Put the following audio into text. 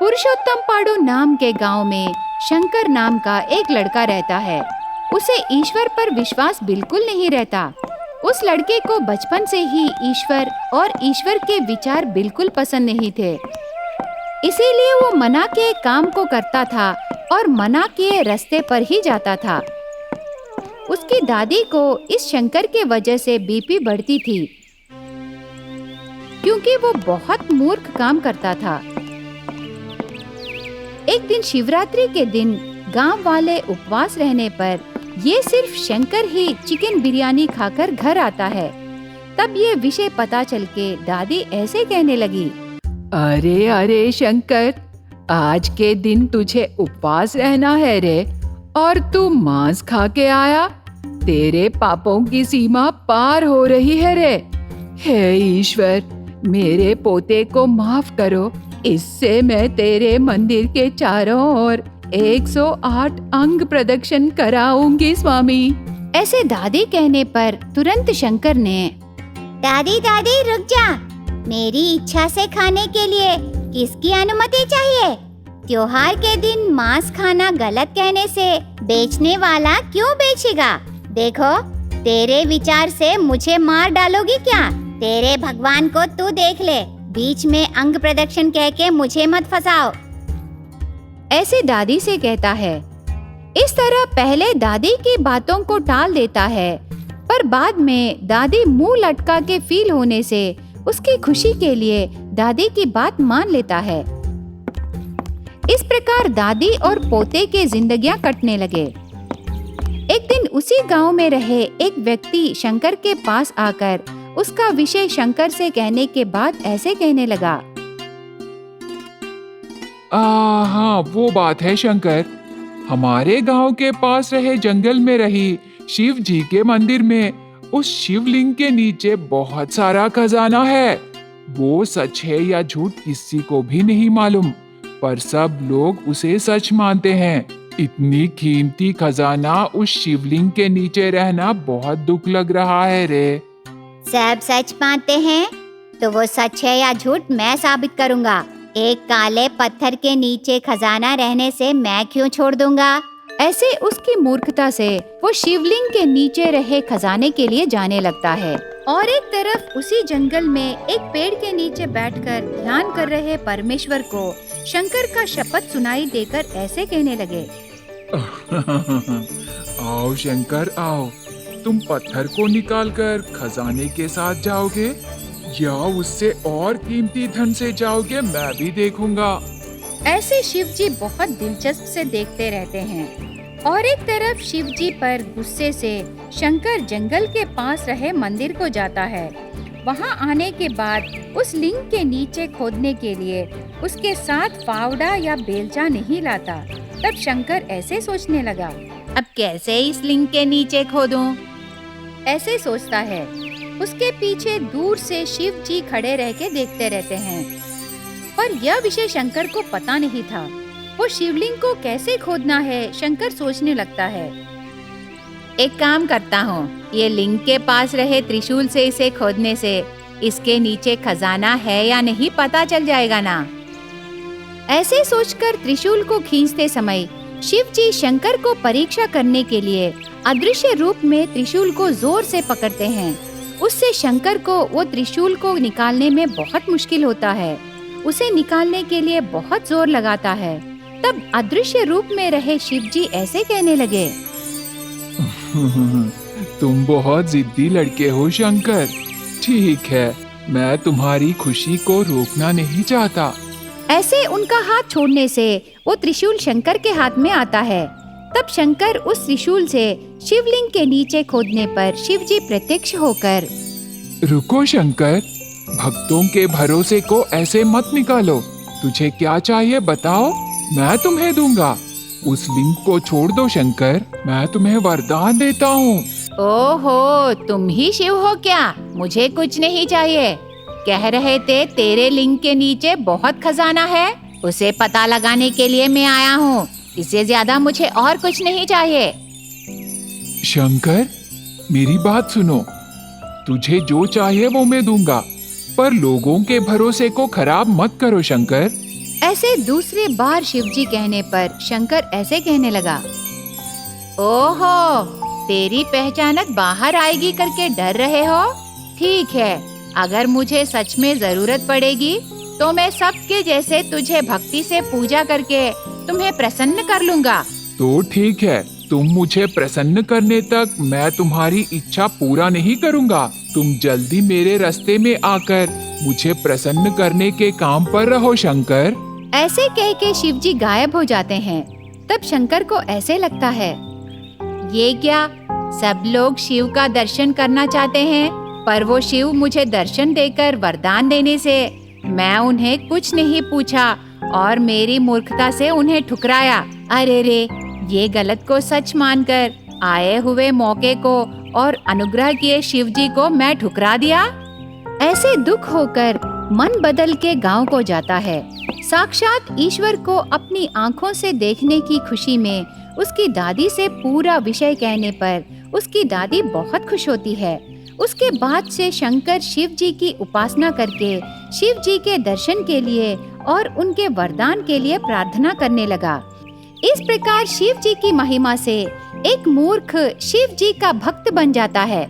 पुरुषोत्तम पाड़ू नाम के गांव में शंकर नाम का एक लड़का रहता है। उसे ईश्वर पर विश्वास बिल्कुल नहीं रहता। उस लड़के को बचपन से ही ईश्वर और ईश्वर के विचार बिल्कुल पसंद नहीं थे। इसीलिए वो मना के काम को करता था और मना के रास्ते पर ही जाता था। उसकी दादी को इस शंकर के वजह से बीपी बढ़ती थी, क्योंकि वो बहुत मूर्ख काम करता था। एक दिन शिवरात्रि के दिन गांव वाले उपवास रहने पर ये सिर्फ शंकर ही चिकन बिरयानी खाकर घर आता है। तब ये विषय पता चल के दादी ऐसे कहने लगी, अरे अरे शंकर, आज के दिन तुझे उपवास रहना है रे, और तू मांस खा के आया। तेरे पापों की सीमा पार हो रही है रे। हे ईश्वर, मेरे पोते को माफ करो। इससे मैं तेरे मंदिर के चारों ओर 108 अंग प्रदक्षिण कराऊंगी स्वामी। ऐसे दादी कहने पर तुरंत शंकर ने, दादी दादी रुक जा, मेरी इच्छा से खाने के लिए किसकी अनुमति चाहिए? त्योहार के दिन मांस खाना गलत कहने से बेचने वाला क्यों बेचेगा? देखो, तेरे विचार से मुझे मार डालोगी क्या? तेरे भगवान को तू देख ले, बीच में अंग प्रदक्षिण कह के मुझे मत फंसाओ। ऐसे दादी से कहता है। इस तरह पहले दादी की बातों को टाल देता है, पर बाद में दादी मुंह लटका के फील होने से उसकी खुशी के लिए दादी की बात मान लेता है। इस प्रकार दादी और पोते के जिंदगियां कटने लगे। एक दिन उसी गांव में रहे एक व्यक्ति शंकर के पास आकर उसका विषय शंकर से कहने के बाद ऐसे कहने लगा, हाँ, वो बात है शंकर। हमारे गांव के पास रहे जंगल में रही शिव जी के मंदिर में उस शिवलिंग के नीचे बहुत सारा खजाना है। वो सच है या झूठ किसी को भी नहीं मालूम, पर सब लोग उसे सच मानते हैं। इतनी कीमती खजाना उस शिवलिंग के नीचे रहना बहुत दुख लग रहा है रे। सब सच मानते हैं तो वो सच है या झूठ मैं साबित करूंगा। एक काले पत्थर के नीचे खजाना रहने से मैं क्यों छोड़ दूंगा? ऐसे उसकी मूर्खता से वो शिवलिंग के नीचे रहे खजाने के लिए जाने लगता है। और एक तरफ उसी जंगल में एक पेड़ के नीचे बैठकर ध्यान कर रहे परमेश्वर को शंकर का शपथ सुनाई देकर ऐसे कहने लगे, आओ शंकर आओ, तुम पत्थर को निकालकर खजाने के साथ जाओगे या उससे और कीमती धन से जाओगे, मैं भी देखूंगा। ऐसे शिव जी बहुत दिलचस्प से देखते रहते हैं। और एक तरफ शिव जी पर गुस्से से शंकर जंगल के पास रहे मंदिर को जाता है। वहां आने के बाद उस लिंग के नीचे खोदने के लिए उसके साथ फावड़ा या बेलचा नहीं लाता। तब शंकर ऐसे सोचने लगा, अब कैसे इस लिंग के नीचे खोदूं? ऐसे सोचता है। उसके पीछे दूर से शिव जी खड़े रह के देखते रहते हैं, पर यह विषय शंकर को पता नहीं था। वो शिवलिंग को कैसे खोदना है शंकर सोचने लगता है। एक काम करता हूँ, ये लिंग के पास रहे त्रिशूल से इसे खोदने से इसके नीचे खजाना है या नहीं पता चल जाएगा ना। ऐसे सोचकर त्रिशूल को खींचते समय शिव जी शंकर को परीक्षा करने के लिए अदृश्य रूप में त्रिशूल को जोर से पकड़ते हैं। उससे शंकर को वो त्रिशूल को निकालने में बहुत मुश्किल होता है। उसे निकालने के लिए बहुत जोर लगाता है। तब अदृश्य रूप में रहे शिव जी ऐसे कहने लगे, तुम बहुत जिद्दी लड़के हो शंकर। ठीक है, मैं तुम्हारी खुशी को रोकना नहीं चाहता। ऐसे उनका हाथ छोड़ने से वो त्रिशूल शंकर के हाथ में आता है। तब शंकर उस त्रिशूल से शिवलिंग के नीचे खोदने पर शिव जी प्रत्यक्ष होकर, रुको शंकर, भक्तों के भरोसे को ऐसे मत निकालो। तुझे क्या चाहिए बताओ, मैं तुम्हें दूंगा। उस लिंग को छोड़ दो शंकर, मैं तुम्हें वरदान देता हूँ। ओहो, तुम ही शिव हो क्या? मुझे कुछ नहीं चाहिए। कह रहे थे तेरे लिंग के नीचे बहुत खजाना है, उसे पता लगाने के लिए मैं आया हूँ। इससे ज्यादा मुझे और कुछ नहीं चाहिए। शंकर, मेरी बात सुनो। तुझे जो चाहिए वो मैं दूंगा, पर लोगों के भरोसे को खराब मत करो शंकर। ऐसे दूसरे बार शिवजी कहने पर शंकर ऐसे कहने लगा, ओहो, तेरी पहचानत बाहर आएगी करके डर रहे हो? ठीक है, अगर मुझे सच में जरूरत पड़ेगी तो मैं सबके जैसे तुझे भक्ति से पूजा करके तुम्हें प्रसन्न कर लूंगा। तो ठीक है, तुम मुझे प्रसन्न करने तक मैं तुम्हारी इच्छा पूरा नहीं करूंगा। तुम जल्दी मेरे रास्ते में आकर मुझे प्रसन्न करने के काम पर रहो शंकर। ऐसे कह के शिवजी गायब हो जाते हैं। तब शंकर को ऐसे लगता है, ये क्या, सब लोग शिव का दर्शन करना चाहते हैं, पर वो शिव मुझे दर्शन देकर वरदान देने से मैं उन्हें कुछ नहीं पूछा और मेरी मूर्खता से उन्हें ठुकराया। अरे रे, ये गलत को सच मानकर आए हुए मौके को और अनुग्रह किए शिवजी को मैं ठुकरा दिया। ऐसे दुख होकर मन बदल के गांव को जाता है। साक्षात ईश्वर को अपनी आंखों से देखने की खुशी में उसकी दादी से पूरा विषय कहने पर उसकी दादी बहुत खुश होती है। उसके बाद से शंकर शिव जी की उपासना करके शिव जी के दर्शन के लिए और उनके वरदान के लिए प्रार्थना करने लगा। इस प्रकार शिव जी की महिमा से एक मूर्ख शिव जी का भक्त बन जाता है।